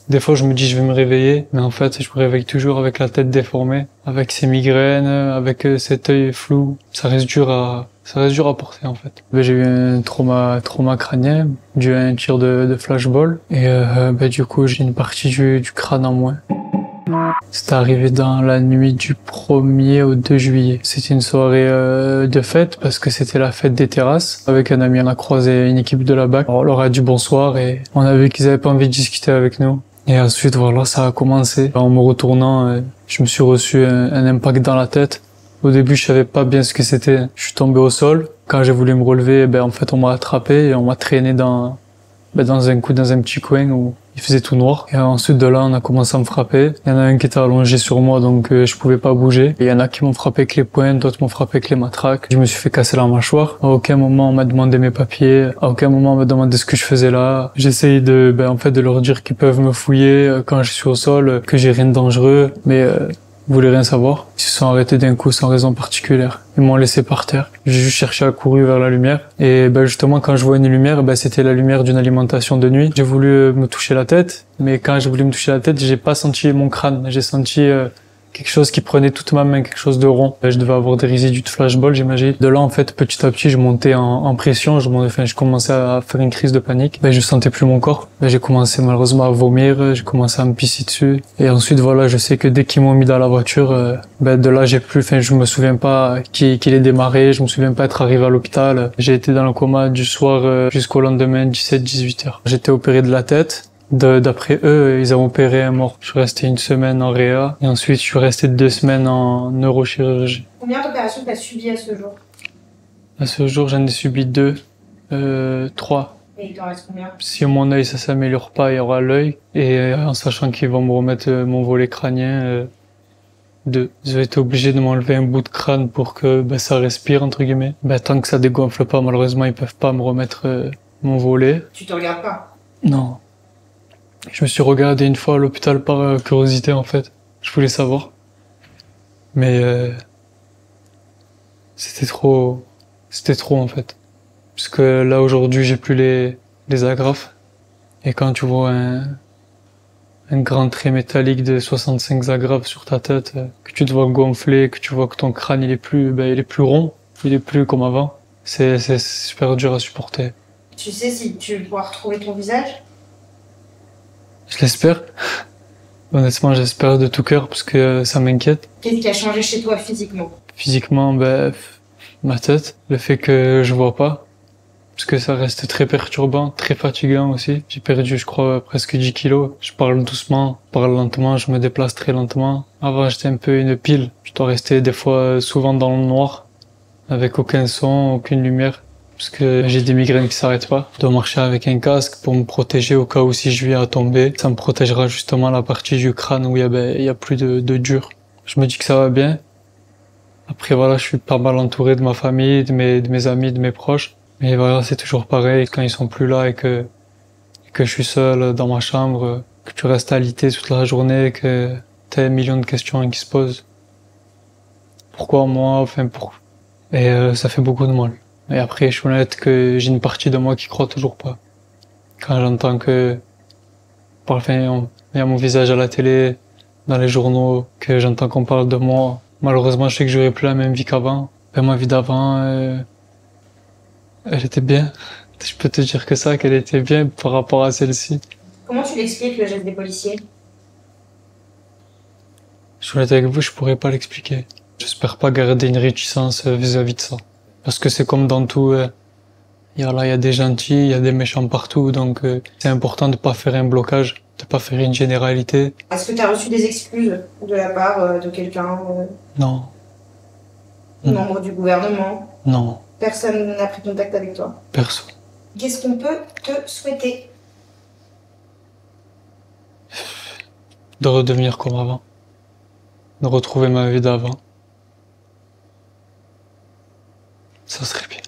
Des fois, je me dis je vais me réveiller, mais en fait, je me réveille toujours avec la tête déformée, avec ces migraines, avec cet œil flou. Ça reste dur à porter en fait. J'ai eu un trauma crânien dû à un tir de flashball et du coup, j'ai une partie du crâne en moins. C'est arrivé dans la nuit du 1er au 2 juillet. C'était une soirée de fête parce que c'était la fête des terrasses. Avec un ami, on a croisé une équipe de la BAC. On leur a dit bonsoir et on a vu qu'ils avaient pas envie de discuter avec nous. Et ensuite, voilà, ça a commencé. En me retournant, je me suis reçu un impact dans la tête. Au début, je savais pas bien ce que c'était. Je suis tombé au sol. Quand j'ai voulu me relever, en fait, on m'a attrapé et on m'a traîné dans un petit coin où il faisait tout noir. Et ensuite de là, on a commencé à me frapper. Il y en a un qui était allongé sur moi, donc je pouvais pas bouger. Et il y en a qui m'ont frappé avec les poings, d'autres m'ont frappé avec les matraques. Je me suis fait casser la mâchoire. À aucun moment on m'a demandé mes papiers. À aucun moment on m'a demandé ce que je faisais là. J'essayais de leur dire qu'ils peuvent me fouiller quand je suis au sol, que j'ai rien de dangereux, mais ils voulaient rien savoir. Ils se sont arrêtés d'un coup sans raison particulière. Ils m'ont laissé par terre. J'ai juste cherché à courir vers la lumière. Et justement, quand je vois une lumière, c'était la lumière d'une alimentation de nuit. J'ai voulu me toucher la tête, mais quand j'ai voulu me toucher la tête, j'ai pas senti mon crâne. J'ai senti quelque chose qui prenait toute ma main, quelque chose de rond. Je devais avoir des résidus de flashball, j'imagine. De là, en fait, petit à petit, je montais en pression. Je commençais à faire une crise de panique. Je sentais plus mon corps. J'ai commencé malheureusement à vomir. J'ai commencé à me pisser dessus. Et ensuite, voilà, je sais que dès qu'ils m'ont mis dans la voiture, de là, je me souviens pas qu'il ait démarré. Je me souviens pas être arrivé à l'hôpital. J'ai été dans le coma du soir jusqu'au lendemain, 17-18 heures. J'étais opéré de la tête. D'après eux, ils ont opéré un mort. Je suis resté 1 semaine en réa et ensuite je suis resté 2 semaines en neurochirurgie. Combien d'opérations t'as subi à ce jour? À ce jour, j'en ai subi 2, 3. Et il t'en reste combien? Si mon œil ça s'améliore pas, il y aura l'œil. Et en sachant qu'ils vont me remettre mon volet crânien, 2. Ils ont été obligés de m'enlever un bout de crâne pour que ça respire entre guillemets. Tant que ça dégonfle pas, malheureusement ils peuvent pas me remettre mon volet. Tu te regardes pas? Non. Je me suis regardé une fois à l'hôpital par curiosité en fait. Je voulais savoir. Mais c'était trop en fait. Parce que là aujourd'hui j'ai plus les agrafes. Et quand tu vois un grand trait métallique de 65 agrafes sur ta tête, que tu te vois gonfler, que tu vois que ton crâne il est plus rond, il est plus comme avant, c'est super dur à supporter. Tu sais si tu pourras retrouver ton visage? Je l'espère. Honnêtement, j'espère de tout cœur parce que ça m'inquiète. Qu'est-ce qui a changé chez toi physiquement? Physiquement, ma tête, le fait que je vois pas, parce que ça reste très perturbant, très fatigant aussi. J'ai perdu, je crois, presque 10 kilos. Je parle doucement, je parle lentement, je me déplace très lentement. Avant, j'étais un peu une pile. Je dois rester des fois souvent dans le noir, avec aucun son, aucune lumière. Parce que j'ai des migraines qui s'arrêtent pas. Je dois marcher avec un casque pour me protéger au cas où si je viens à tomber. Ça me protégera justement la partie du crâne où il y a plus de dur. Je me dis que ça va bien. Après voilà, je suis pas mal entouré de ma famille, de mes amis, de mes proches. Mais voilà, c'est toujours pareil quand ils sont plus là et que je suis seul dans ma chambre, que tu restes alité toute la journée, que t'as 1 million de questions qui se posent. Pourquoi moi? Et ça fait beaucoup de mal. Et après, je suis honnête que j'ai une partie de moi qui croit toujours pas. Quand j'entends que, il y a mon visage à la télé, dans les journaux, que j'entends qu'on parle de moi, malheureusement, je sais que j'aurai plus la même vie qu'avant. Ma vie d'avant, elle était bien. Je peux te dire que ça, qu'elle était bien par rapport à celle-ci. Comment tu l'expliques le geste des policiers? Je suis honnête avec vous, je pourrais pas l'expliquer. J'espère pas garder une réticence vis-à-vis de ça. Parce que c'est comme dans tout, il y a des gentils, il y a des méchants partout, donc c'est important de pas faire un blocage, de pas faire une généralité. Est-ce que tu as reçu des excuses de la part de quelqu'un? Non. Membre du gouvernement? Non. Personne n'a pris contact avec toi? Personne. Qu'est-ce qu'on peut te souhaiter? De redevenir comme avant. De retrouver ma vie d'avant. Ça serait bien.